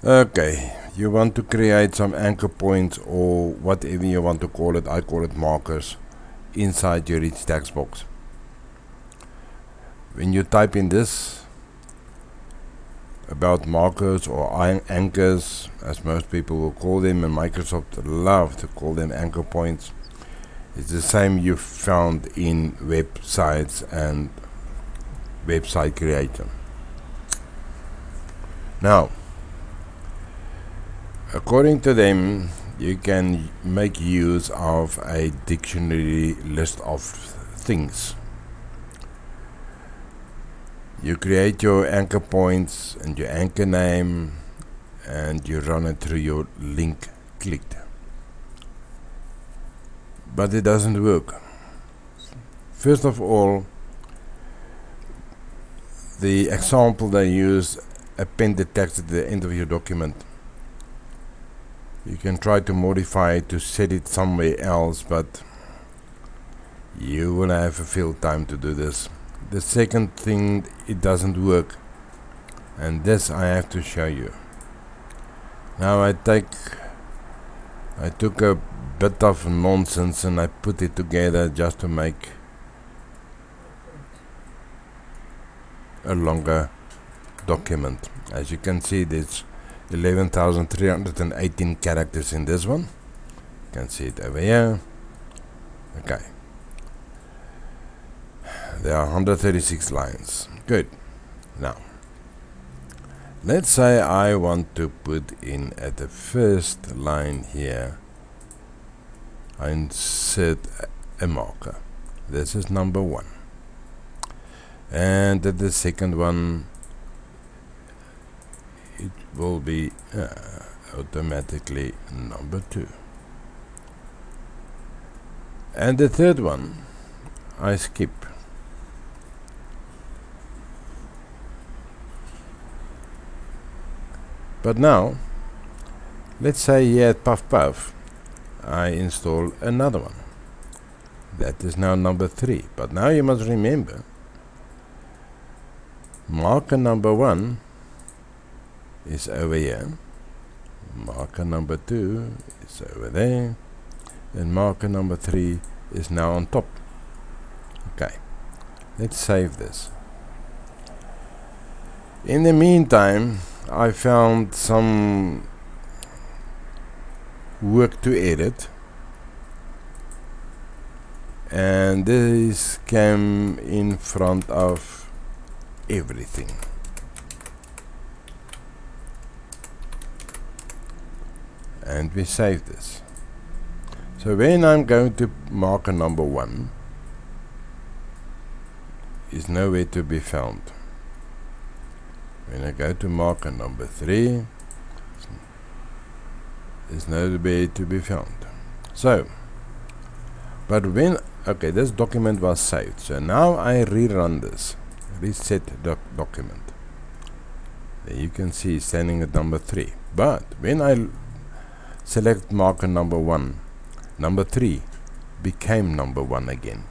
Okay, you want to create some anchor points or whatever you want to call it. I call it markers inside your Richtextbox. When you type in this about markers or anchors, as most people will call them, and Microsoft love to call them anchor points, it's the same you found in websites and website creator. Now, according to them, you can make use of a dictionary list of things. You create your anchor points and your anchor name, and you run it through your link clicked. But it doesn't work. First of all, the example they use, append the text at the end of your document. You can try to modify it to set it somewhere else, but you will have a field time to do this. The second thing, it doesn't work, and this I have to show you. Now I took a bit of nonsense and I put it together just to make a longer document. As you can see, there's 11,318 characters in this one. You can see it over here. Okay. There are 136 lines. Good. Now, let's say I want to put in at the first line here, I insert a marker. This is number 1. And at the second one, it will be automatically number 2. And the third one, I skip. But now, let's say here at Puff Puff, I install another one. That is now number 3. But now you must remember, marker number 1 is over here, marker number 2 is over there, and marker number 3 is now on top. Okay, let's save this. In the meantime, I found some work to edit, and this came in front of everything. And we save this. So when I'm going to marker number 1, is nowhere to be found. When I go to marker number 3, is nowhere to be found. So, but when, okay, this document was saved. So now I rerun this, reset the document. There you can see standing at number 3. But when I select marker number 1, number 3 became number 1 again,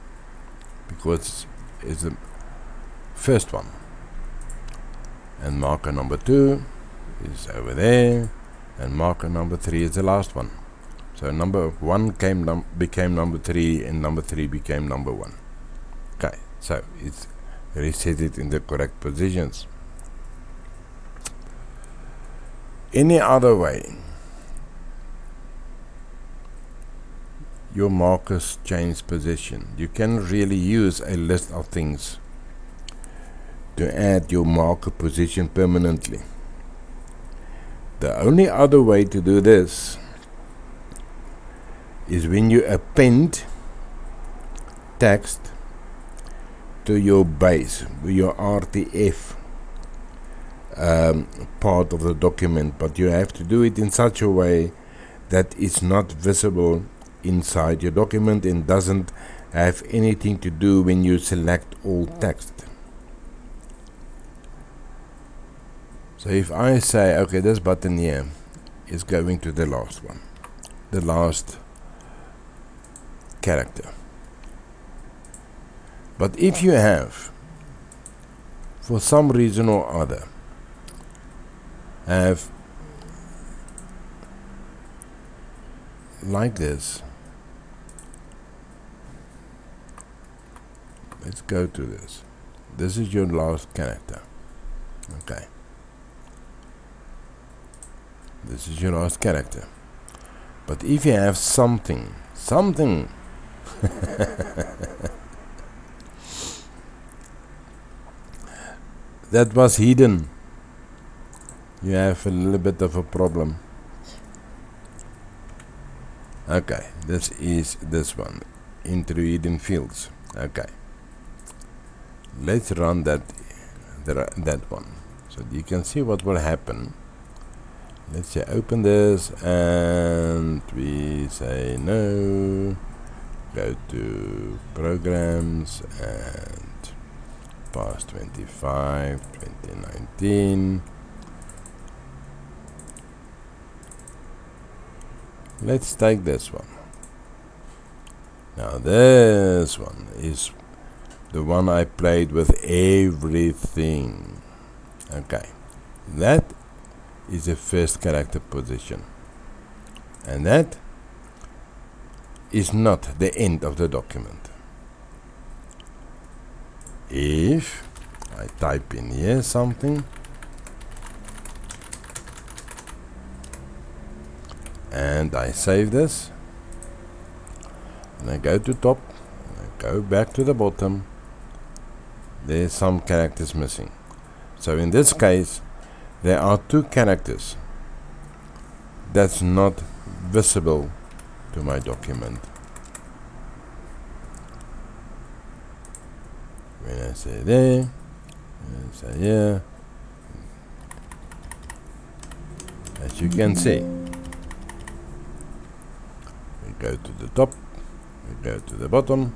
because it's the first one. And marker number 2 is over there, and marker number 3 is the last one. So number 1 became number 3, and number 3 became number 1. Okay, so it's reset it in the correct positions. Any other way, your markers change position. You can really use a list of things to add your marker position permanently. The only other way to do this is when you append text to your base, your RTF part of the document, but you have to do it in such a way that it's not visible inside your document and doesn't have anything to do when you select all text. So if I say, okay, this button here is going to the last one, the last character. But if you have, for some reason or other, have like this. Let's go to this. This is your last character. Okay. This is your last character. But if you have something that was hidden, you have a little bit of a problem. Okay, this is this one, into hidden fields. Okay, let's run that one so you can see what will happen. Let's say open this and we say no, go to programs and past 25 2019. Let's take this one. Now this one is the one I played with everything. Okay, that is the first character position, and that is not the end of the document. If I type in here something and I save this and I go to top and I go back to the bottom, there's some characters missing. So in this case there are two characters that's not visible to my document. When I say there, when I say here, as you can see, we go to the top, we go to the bottom,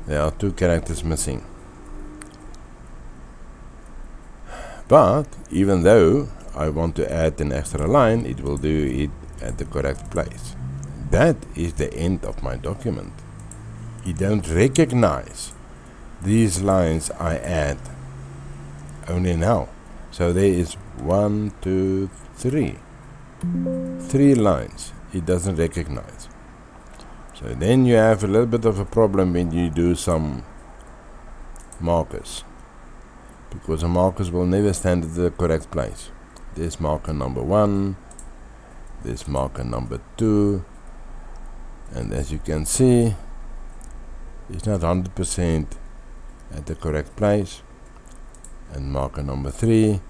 there are two characters missing. But even though I want to add an extra line, it will do it at the correct place. That is the end of my document. It don't recognize these lines I add only now. So there is 1, 2, 3. 3 lines it doesn't recognize. So then you have a little bit of a problem when you do some markers, because the markers will never stand at the correct place. This marker number 1, this marker number 2, and as you can see, it's not 100% at the correct place. And marker number 3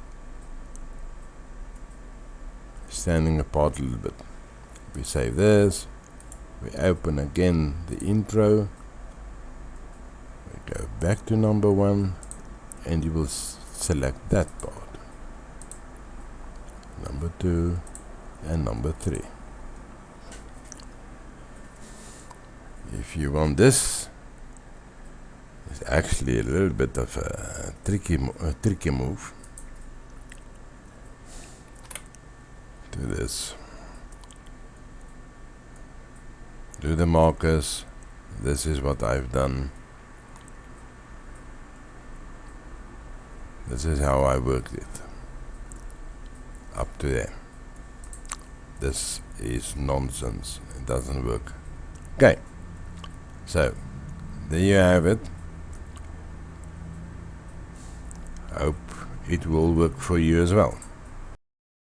standing apart a little bit. We save this, we open again the intro, we go back to number 1, and you will select that part, number 2 and number 3. If you want this, it's actually a little bit of a tricky move to this. Do the markers. This is what I've done. This is how I worked it up to there. This is nonsense. It doesn't work. Okay, so there you have it. I hope it will work for you as well.